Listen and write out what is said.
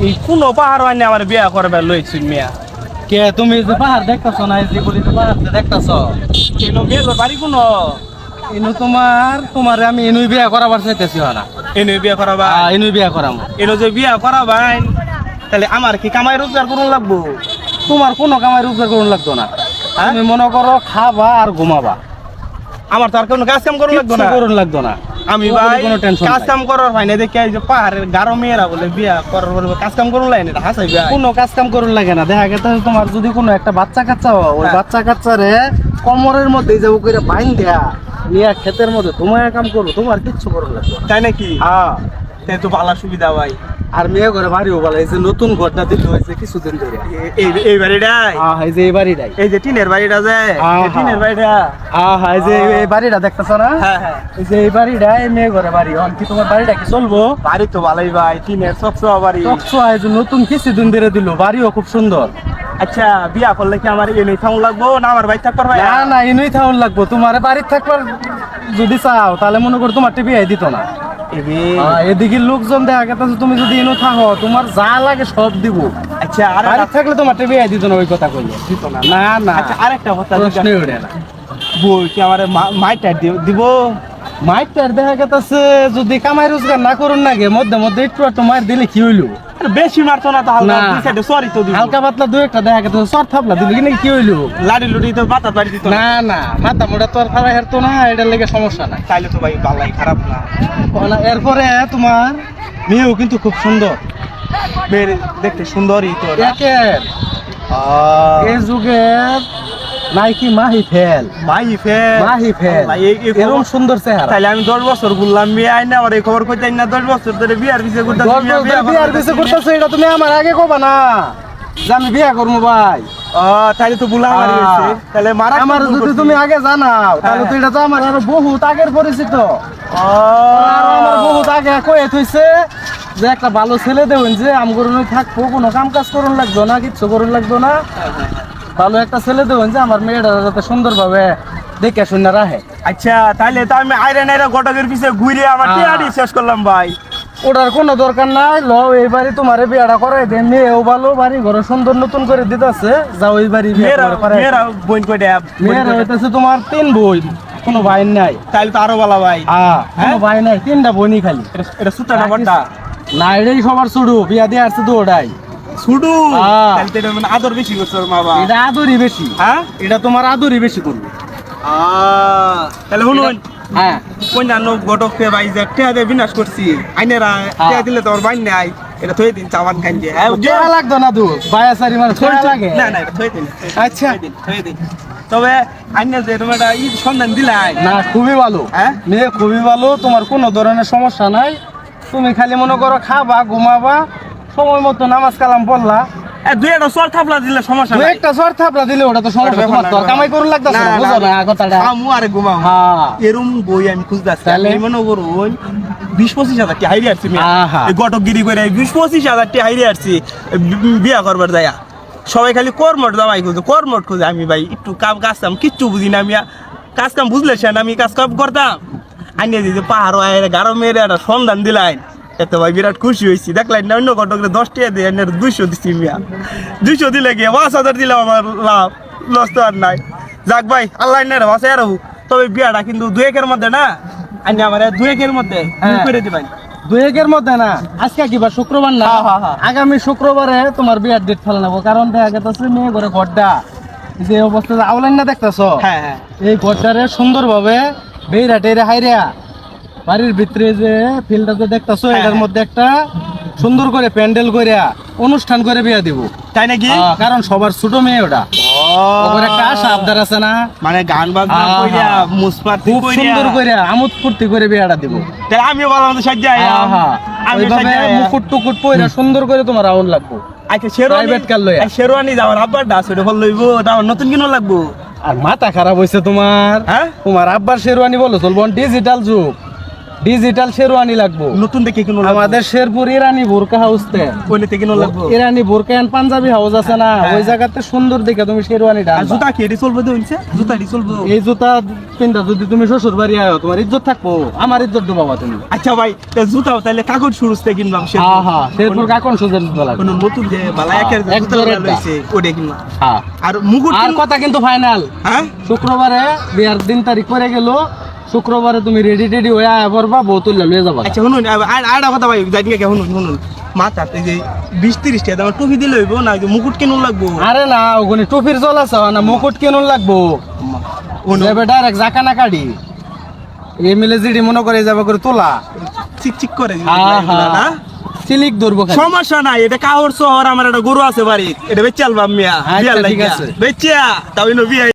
এই কোন পাহাড় আইনে আমার বিয়া করবে লইছি মিয়া। কে তুমি যে পাহাড় দেখতেছ না, এই যে বলি তো পাহাড় দেখতেছ, কেন বিয়ে বাড়ি কোন ইনু তোমার আমি ইনুই বিয়া করাবার চাইতেছি না। এনে বিয়া করাবা? ইনুই বিয়া করাম। এনে যে বিয়া করাবাই তাহলে আমার কি কামাই রোজগার করুন লাগবো? তোমার কোনো কামাই রোজগার করুন লাগতো না। তুমি মনে করো খাবা আর ঘুমাবা, আমার তো আর কোনো কাজ কাম করুন লাগতো না। করুন লাগতো না। আমি তোমার ভাই কোনো টেনশন কাজ নাই। কাম করার হয় না দেখে এই যে পাহাড়ের গারো মেয়েরা বলে বিয়া করার বলে কাজ কাম করুন লাগে না, হাসাই ভাই। কোনো কাজ কাম করুন লাগে না। দেখা গেছে তোমার যদি কোনো একটা বাচ্চা কাচ্চা হয়, ওই হ্যাঁ। বাচ্চা কাচ্চারে কোমরের মধ্যে যাবো করে বাইন দেয়া নিয়ে ক্ষেতের মধ্যে তোমার কাম করবো, তোমার কিচ্ছু করুন লাগতো না। তাই নাকি? হ্যাঁ। তাই তো ভালো সুবিধা ভাই। আর মেয়ে ঘরে বাড়িও বলা, এই যে নতুন ঘরটা দিতে হয়েছে কিছুদিন ধরে। এই বাড়িটাই, এই যে এই বাড়িটাই, এই যে টিনের বাড়িটা যে এই টিনের বাড়িটা, এই যে এই বাড়িটা দেখতেছ না? হ্যাঁ হ্যাঁ, এই যে এই বাড়িটা এই মেয়ে ঘরে বাড়ি। কি তোমার বাড়িটা কি চলবো? বাড়ি তো ভালোই ভাই, টিনের সবসময় বাড়ি। এই যে নতুন কিছুদিন ধরে দিল, বাড়িও খুব সুন্দর। আচ্ছা বিয়া করলে কি আমার এনে থাকুন লাগবো না আমার বাড়ি থাকবার ভাই? না না, ইনুই থাউন লাগবো। তোমার বাড়ির থাকবার যদি চাও তাহলে মনে করো তোমার টিভি দিত না। এদিকে লোকজন দেখা গেছে তুমি যদি ইনু থাকো তোমার যা লাগে সব দিব। আচ্ছা আর বাড়ি থাকলে তোমার টিভি দিত না, ওই কথা কইলে দিত না। না না। আচ্ছা আরেকটা কথা প্রশ্নই ওঠে না। বই কি আমার মাইটা দিব? মাইটার দেখা গেছে যদি কামাই রোজগার না করুন না গে মধ্যে মধ্যে একটু মার দিলে কি হইলো? বেশি মারতো না তো, হালকা না। দুই সাইডে সরি তো দিব। হালকা পাতলা দু একটা দেখা গেছে সর থাপলা দিলে কিনা কি হইলো? লাড়ি লুড়ি তো বাতা বাড়ি দিত না। না না, মাথা মোটা তো আর খারাপ হেরতো না, এটার লেগে সমস্যা নাই। তাইলে তো ভাই ভালাই খারাপ না। এরপরে তোমার মেয়েও কিন্তু খুব সুন্দর, মেয়ের দেখতে সুন্দরই তো না? একের এই যুগের Nike Mahi fail. Mahi fail এরকম সুন্দর চেহারা। তাইলে আমি 10 বছর ঘুরলাম বিয়ে আই না, আর এই খবর কইতাই না 10 বছর ধরে বিয়ার পিছে ঘুরতাম। বিয়ার পিছে করতেছো, এটা তুমি আমার আগে কবা না যে আমি বিয়া করবো ভাই। তাইলে তো বুলা মারি হইছে। তাহলে মারা আমার যদি তুমি আগে জানাও তাহলে তো এটা তো আমার আরো বহুত আগের পরিচিত। আর আমার বহুত আগে কয়ে থইছে যে একটা ভালো ছেলে দেবেন যে আমগরুন থাকবো, কোনো কাম কাজ করুন লাগতো না, কিচ্ছু করুন লাগতো না, ভালো একটা ছেলে দেবেন যে আমার মেয়েটা যাতে সুন্দর ভাবে দেখে শুনে রাখে। আচ্ছা তাইলে তো আমি আইরে নাইরা গটকের পিছে ঘুরে আমার টিয়াডি শেষ করলাম ভাই। ওটার কোনো দরকার নাই। এই বাড়ি তোমারে বিয়াটা করাই দেন, মেয়েও ভালো, বাড়ি ঘরে সুন্দর নতুন করে দিতেছে, যাও ওই বাড়ি মেয়েরা বোন কয়টা? মেয়েরা হইতেছে তোমার 3 বোন, কোনো ভাই নাই। তাইলে তো আরো ভালো ভাই। কোনো ভাই নাই, 3টা বোনই খালি। এটা সুতাটা বড়টা না, এটাই সবার শুরু, বিয়া দিয়ে আসছে তো ওটাই শুধু। তাইলে তো এটা মানে আদর বেশি করছে ওর মা বাবা। এটা আদরই বেশি। হ্যাঁ এটা তোমার আদরই বেশি করবে। তাহলে শুনুন, হ্যাঁ অন্যান্য ঘটককে ভাই যে টেয়া দিয়ে বিনাশ করছি, আইনেরা টেয়া দিলে তো ওর বাইন নাই, এটা থই দিন চাওয়ান খাই দিয়ে। টেয়া লাগতো না তো বায়াসারি মানে টেয়া লাগে না না, এটা থই দিন। আচ্ছা থই দিন। তবে আইনে যে তুমি একটা ঈদ সন্ধান দিলাই না, খুবই ভালো। হ্যাঁ মেয়ে খুবই ভালো, তোমার কোনো ধরনের সমস্যা নাই। তুমি খালি মনে করো খাবা ঘুমাবা, সময় মতো নামাজ কালাম পড়লা, দুই একটা সর থাপলা দিলে সমস্যা দুই নাই। একটা সর থাপলা দিলে ওটা তো সমস্যা। তোমার তো আর কামাই করুন লাগতেছে না, বুঝো না কথাটা? আমু আরে ঘুমাও। হ্যাঁ এরম বই আমি খুঁজতেছি। তাহলে? আমি মনে করুন 20-25 হাজার টি হাইরে আসছি আহা। গটকগিরি করে 20-25 হাজার টি হাইরে আসছি বিয়া করবার যায়া। সবাই খালি কর্মট দামাই খুঁজে, কর্মট খুঁজে। আমি ভাই একটু কাম কাজ কাম কিচ্ছু বুঝি না। আমি কাজ কাম বুঝলে সে আমি কাজ কাম করতাম। আনিয়ে দিতে পাহাড় আয় গারো মেয়ের একটা সন্ধান দিলাই, এত ভাই বিরাট খুশি হয়েছি। দেখলেন না, অন্য ঘটকরে 10 টাকা দিয়ে 200 দিচ্ছি মিয়া। 200 দিলে গিয়ে 5,000 দিলাম, আমার লাভ, লস তো আর নাই। যাক ভাই, আল্লাহ নেড়ে বাসায় আর তবে বিয়াটা কিন্তু 2-1-এর মধ্যে না, আনি আমার 2-1-এর মধ্যে করে দিবেন। 2-1-এর মধ্যে না। আজকে কি বার? শুক্রবার না? আগামী শুক্রবারে তোমার বিয়ার ডেট ফেলে নেবো। কারণ দেখা গেছে মেয়ে ঘরে ঘরটা যে অবস্থা আউলাইন না দেখতেছ, হ্যাঁ হ্যাঁ, এই ঘরটারে সুন্দর ভাবে বেড়া টেরা হাইরা বাড়ির ভিতরে যে ফিল্ডটা যে দেখতেছো, এটার মধ্যে একটা সুন্দর করে প্যান্ডেল করে অনুষ্ঠান করে বিয়া দিব। তাই নাকি? কারণ সবার ছোট মেয়ে ওটা, ওর একটা আশা আবদার আছে না, মানে গান বাজনা কইরা মুসপাতি খুব কইরা সুন্দর করে আমোদ ফুর্তি করে বিয়াটা দিব। তাহলে আমিও বললাম তো সাজ্জা আমি ওইভাবে মুকুট টুকুট পয়রা সুন্দর করে তোমার আউন লাগবো। আচ্ছা শেরওয়ানি, প্রাইভেট কার লইয়া শেরওয়ানি যাওয়ার আব্বার ডাস ওটা বল লইবো, তাও নতুন কিনো লাগবো। আর মাথা খারাপ হইছে তোমার, হ্যাঁ তোমার আব্বার শেরওয়ানি বলো চলবো, ডিজিটাল যুগ, ডিজিটাল শেরওয়ানি লাগবো নতুন দেখে কিনো আমাদের শেরপুর ইরানি বোরকা হাউসতে ওইনে থেকে কিনো লাগবো ইরানি বোরকা এন্ড পাঞ্জাবি হাউস আছে না হ্যাঁ। ওই জায়গাতে সুন্দর দেখে তুমি শেরওয়ানিটা আর আনবা। জুতা কি এটি চলবে হইছে জুতা এটি চলবো এই জুতা পিন্দা যদি তুমি শ্বশুর বাড়ি আয়ো তোমার ইজ্জত থাকবো আমার ইজ্জত ডুবাবা তুমি আচ্ছা ভাই তা জুতাও তাহলে কাগজ শুরুস থেকে কিনলাম সে হ্যাঁ হ্যাঁ শেরপুর কাকন সুজের জুতা লাগবে কোন নতুন যে বালা একের এক জুতা জোড়ের টা। লইছে ওটা কিনলাম হ্যাঁ আর মুকুট আর কথা কিন্তু ফাইনাল হ্যাঁ শুক্রবারে বিয়ার দিন তারিখ করে গেল শুক্রবারে তুমি রেডি টেডি হয়ে আয়া পড়বা বউ তুললে লয়ে যাবা আচ্ছা শুনুন আর কথা ভাই জানি কে শুনুন শুনুন মাথা এই যে 20-30 টাকা দাম টুপি দিলে হইব না যে মুকুট কিনুন লাগবো আরে না ওখানে টুপির জল আছে না মুকুট কিনুন লাগবো যাবে ডাইরেক্ট জাকা না কাটি এই মিলে জিডি মনে করে যাবে করে তোলা চিক চিক করে না সিলিক ধরবো খালি। সমস্যা নাই এটা কাহর শহর আমার একটা গরু আছে বাড়ি এটা বেচালবাম মিয়া আচ্ছা, বিয়ার ঠিক লাগিয়া আছে। বেচিয়া তাও বিয়া